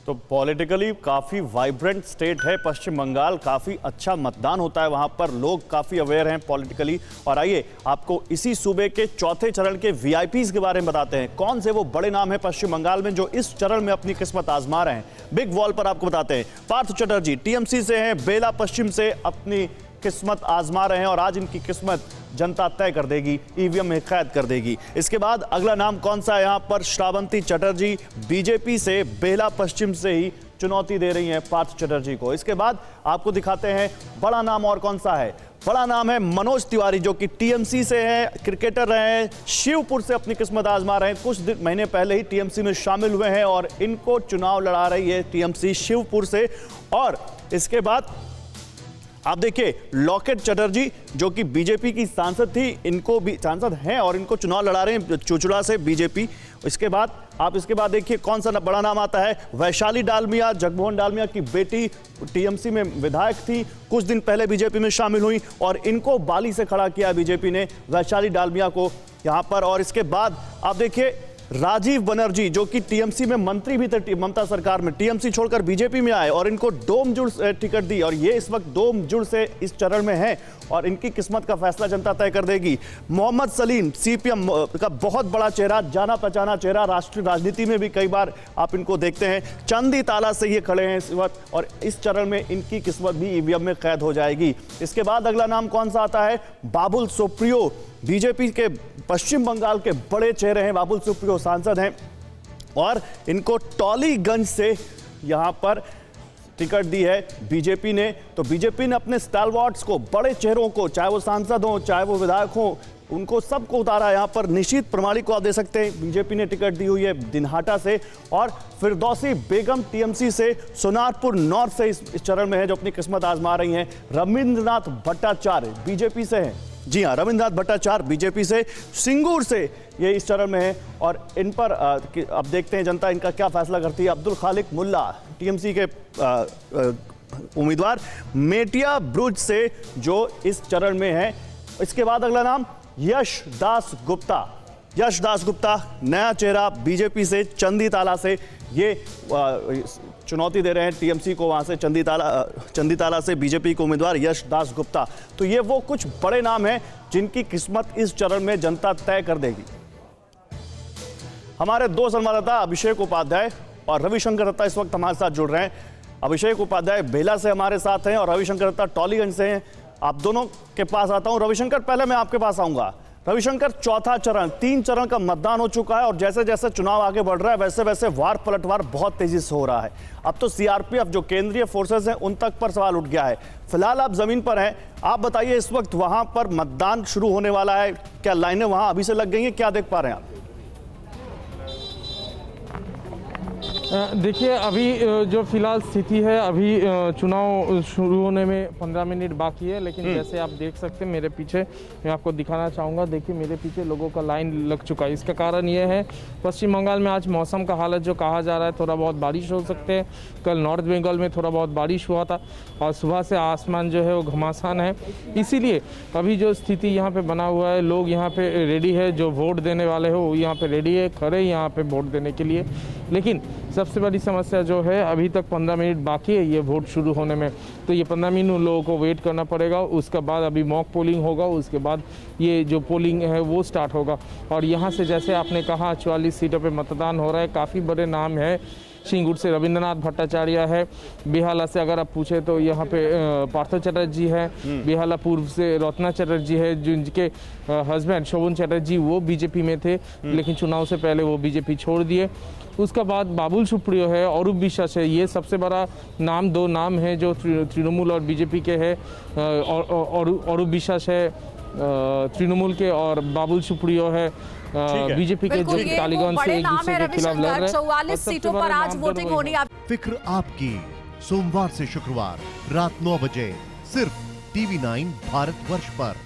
तो पॉलिटिकली काफ़ी vibrant state है पश्चिम बंगाल। काफ़ी अच्छा मतदान होता है वहाँ पर, लोग काफ़ी अवेयर हैं पॉलिटिकली। और आइए आपको इसी सूबे के चौथे चरण के वीआईपीज के बारे में बताते हैं। कौन से वो बड़े नाम हैं पश्चिम बंगाल में जो इस चरण में अपनी किस्मत आजमा रहे हैं। बिग वॉल पर आपको बताते हैं। पार्थ चटर्जी टीएमसी से हैं, बेला पश्चिम से अपनी किस्मत आजमा रहे हैं और आज इनकी किस्मत जनता तय कर देगी, ईवीएम में कैद कर देगी। इसके बाद अगला नाम कौन सा है यहाँ पर? श्रावंती चटर्जी बीजेपी से बेला पश्चिम से ही चुनौती दे रही हैं पार्थ चटर्जी को। इसके बाद आपको दिखाते हैं बड़ा नाम और कौन सा है। बड़ा नाम है मनोज तिवारी जो कि टीएमसी से हैं, क्रिकेटर रहे हैं, शिवपुर से अपनी किस्मत आजमा रहे हैं। कुछ महीने पहले ही टीएमसी में शामिल हुए हैं और इनको चुनाव लड़ा रही है टीएमसी शिवपुर से। और इसके बाद आप देखिए लॉकेट चटर्जी जो कि बीजेपी की सांसद थी, इनको भी सांसद हैं और इनको चुनाव लड़ा रहे हैं चुचुड़ा से बीजेपी। इसके बाद देखिए कौन सा बड़ा नाम आता है। वैशाली डालमिया, जगमोहन डालमिया की बेटी, टीएमसी में विधायक थी, कुछ दिन पहले बीजेपी में शामिल हुई और इनको बाली से खड़ा किया बीजेपी ने, वैशाली डालमिया को यहाँ पर। और इसके बाद आप देखिए राजीव बनर्जी जो कि टीएमसी में मंत्री भी थे ममता सरकार में, टीएमसी छोड़कर बीजेपी में आए और इनको डोमजुड़ टिकट दी और ये इस वक्त डोमजुड़ से इस चरण में हैं और इनकी किस्मत का फैसला जनता तय कर देगी। मोहम्मद सलीम सीपीएम का बहुत बड़ा चेहरा, जाना पहचाना चेहरा, राष्ट्रीय राजनीति में भी कई बार आप इनको देखते हैं। चंदी ताला से ये खड़े हैं इस वक्त और इस चरण में इनकी किस्मत भी ईवीएम में कैद हो जाएगी। इसके बाद अगला नाम कौन सा आता है? बाबुल सुप्रियो, बीजेपी के पश्चिम बंगाल के बड़े चेहरे हैं। बाबुल सुप्रियो सांसद हैं और इनको टॉलीगंज से यहां पर टिकट दी है बीजेपी ने। तो बीजेपी ने अपने स्टालवार्ट्स को, बड़े चेहरों को, चाहे वो सांसद हो चाहे वो विधायक हो, उनको सबको उतारा। यहां पर निशीत प्रमाणिक को आप दे सकते हैं, बीजेपी ने टिकट दी हुई है दिनहाटा से। और फिरदौसी बेगम टीएमसी से सोनारपुर नॉर्थ से इस चरण में है जो अपनी किस्मत आजमा रही हैं। रविंद्रनाथ भट्टाचार्य बीजेपी से हैं, जी हाँ, रविंद्रनाथ भट्टाचार्य बीजेपी से, सिंगूर से ये इस चरण में है और इन पर अब देखते हैं जनता इनका क्या फैसला करती है। अब्दुल खालिक मुल्ला टीएमसी के उम्मीदवार, मेटिया ब्रुज से जो इस चरण में है। इसके बाद अगला नाम यश दास गुप्ता, यश दास गुप्ता नया चेहरा बीजेपी से, चंदी ताला से ये चुनौती दे रहे हैं टीएमसी को, वहां से चंदी ताला से बीजेपी के उम्मीदवार यश दास गुप्ता। तो ये वो कुछ बड़े नाम हैं जिनकी किस्मत इस चरण में जनता तय कर देगी। हमारे दो संवाददाता अभिषेक उपाध्याय और रविशंकर दत्ता इस वक्त हमारे साथ जुड़ रहे हैं। अभिषेक उपाध्याय बेला से हमारे साथ हैं और रविशंकर दत्ता टॉलीगंज से हैं। आप दोनों के पास आता हूं। रविशंकर, पहले मैं आपके पास आऊंगा। रविशंकर, चौथा चरण, 3 चरण का मतदान हो चुका है और जैसे जैसे चुनाव आगे बढ़ रहा है वैसे वैसे वार पलटवार बहुत तेजी से हो रहा है। अब तो सीआरपीएफ जो केंद्रीय फोर्सेस हैं उन तक पर सवाल उठ गया है। फिलहाल आप जमीन पर हैं, आप बताइए इस वक्त वहां पर मतदान शुरू होने वाला है, क्या लाइनें वहां अभी से लग गई हैं, क्या देख पा रहे हैं आप? देखिए अभी जो फिलहाल स्थिति है, अभी चुनाव शुरू होने में 15 मिनट बाकी है, लेकिन जैसे आप देख सकते हैं मेरे पीछे, मैं आपको दिखाना चाहूँगा। देखिए मेरे पीछे लोगों का लाइन लग चुका है। इसका कारण ये है पश्चिम बंगाल में आज मौसम का हालत जो कहा जा रहा है, थोड़ा बहुत बारिश हो सकते हैं। कल नॉर्थ बंगाल में थोड़ा बहुत बारिश हुआ था और सुबह से आसमान जो है वो घमासान है, इसीलिए अभी जो स्थिति यहाँ पे बना हुआ है, लोग यहाँ पे रेडी है, जो वोट देने वाले हो वो यहाँ पे रेडी है, खड़े यहाँ पे वोट देने के लिए। लेकिन सबसे बड़ी समस्या जो है, अभी तक 15 मिनट बाकी है ये वोट शुरू होने में, तो ये 15 मिनट लोगों को वेट करना पड़ेगा। उसके बाद अभी मॉक पोलिंग होगा, उसके बाद ये जो पोलिंग है वो स्टार्ट होगा। और यहाँ से जैसे आपने कहा 44 सीटों पे मतदान हो रहा है, काफ़ी बड़े नाम है। सिंगूर से रविंद्रनाथ भट्टाचार्य है, बेहाला से अगर आप पूछे तो यहाँ पे पार्थ चटर्जी है, बेहाला पूर्व से रत्ना चटर्जी है, जिनके हस्बैंड शोभन चटर्जी वो बीजेपी में थे, लेकिन चुनाव से पहले वो बीजेपी छोड़ दिए। उसका बाद बाबुल सुप्रियो है, अरूप विश्वास है, ये सबसे बड़ा नाम, 2 नाम है जो तृणमूल और बीजेपी के है। अरूप विश्वास है तृणमूल के और बाबुल सुप्रियो है बीजेपी के, जो टालीगंज से एक दूसरे के खिलाफ लड़ रहे हैं। 44 सीटों पर आज वोटिंग होनी। फिक्र आपकी, सोमवार से शुक्रवार रात 9 बजे सिर्फ TV9 भारतवर्ष पर।